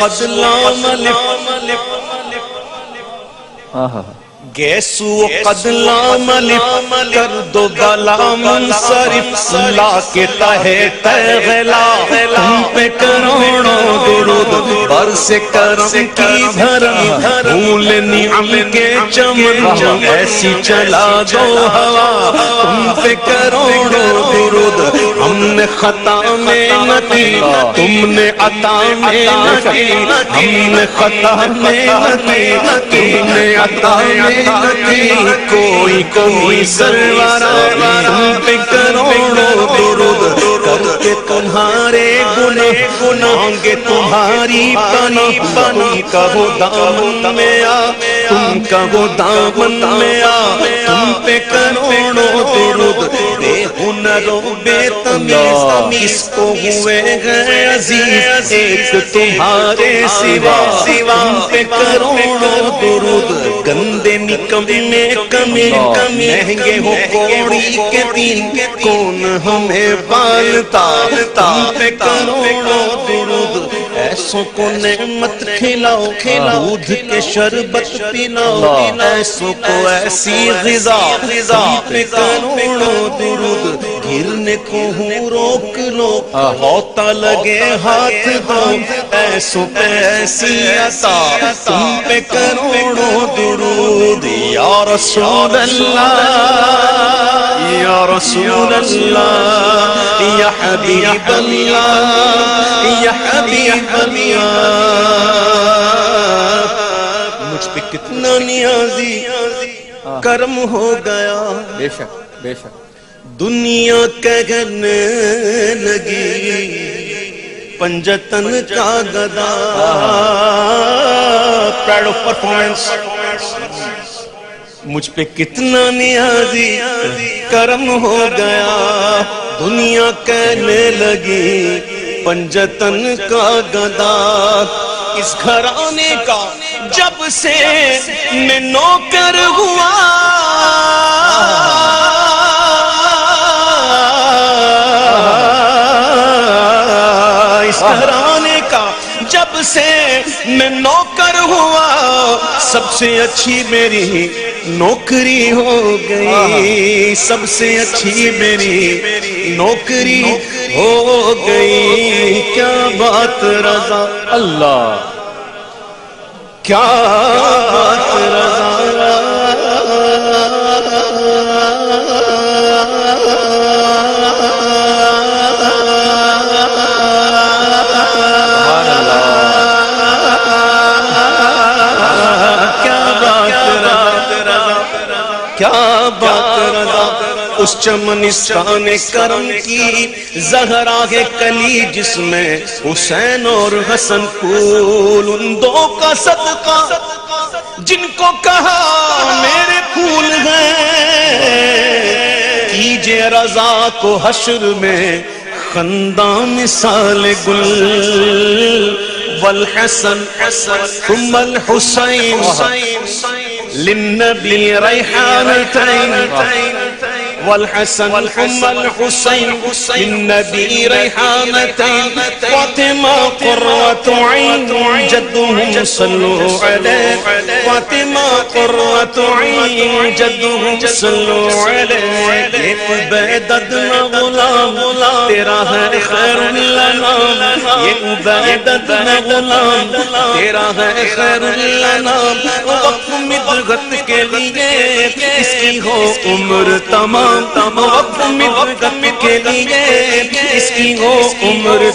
قد لام گیسو قد لام کر دو بلا منصرف لا کے تہے تغلا تم پہ کروڑوں درود برس کرم کی بھرم پھول نعم کے چمن ایسی چلا دو ہوا تم پہ کروڑوں درود ہم نے خطا میں نہ کی تم نے عطا میں نہ کی ہم نے خطا میں نہ کی تم نے عطا میں کوئی کوئی سرورا تم پہ کروڑوں درود کر کے تمہارے گناہ مانگے تمہاری پناہ تم کہو دامن میں آ تم کہو دامن میں آ تم پہ کروڑوں درود بے ہنر و بے تمیز کس کو ہوئے گئے عزیز ایک تمہارے سوا تم پہ کروڑوں درود گندے نکم میں کمی مہنگے ہو کوڑی کے دین کون ہمیں پالتا تم پہ کروڑوں درود ایسوں کو نعمت کھلاؤ دودھ کے شربت پلاؤ ایسوں کو ایسی غذا تم پہ کروڑوں درود گرنے کو ہوں روک لو غوطہ لگے ہاتھ دو ایسوں پہ ایسی عطا تم پہ کروڑوں درود یا رسول اللہ یا رسول اللہ یا حبیب اللہ یا حبیب اللہ مجھ پہ کتنا نیازی کرم ہو گیا بے شک بے شک دنیا کہنے لگی پنجتن کا گدا پراؤڈ آف پرفارمنس مجھ پہ کتنا نیازی کرم ہو گیا دنیا کہنے لگی پنجتن کا گدا اس گھرانے کا جب سے میں نوکر ہوا اس گھرانے کا جب سے میں نوکر ہوا سب سے اچھی میری نوکری ہو گئی سب سے اچھی میری نوکری ہو گئی کیا بات رضا اللہ کیا بات رضا کیا بات رضا اس چمنستان کرم کی زہرا ہے کلی جس میں حسین اور حسن پھول ان دو کا صدقہ جن کو کہا میرے پھول ہیں کیجئے رضا کو حشر میں خنداں مثال گل والحسن ثم الحسین للنبی ریحانتین والحسن ثم الحسین للنبی ریحانتین فاطمہ قرۃ عین جدہم صلو علیہ فاطمہ قرۃ عین جدہم صلو علیہ ایک عبیدت نہ غلام تیرا ہے خیر الانام یہ عبیدت نہ غلام تیرا ہے خیر الانام وقت مدغت کے لیے اس کی ہو عمر تمام وقت مدغت کے لیے اس کی ہو عمر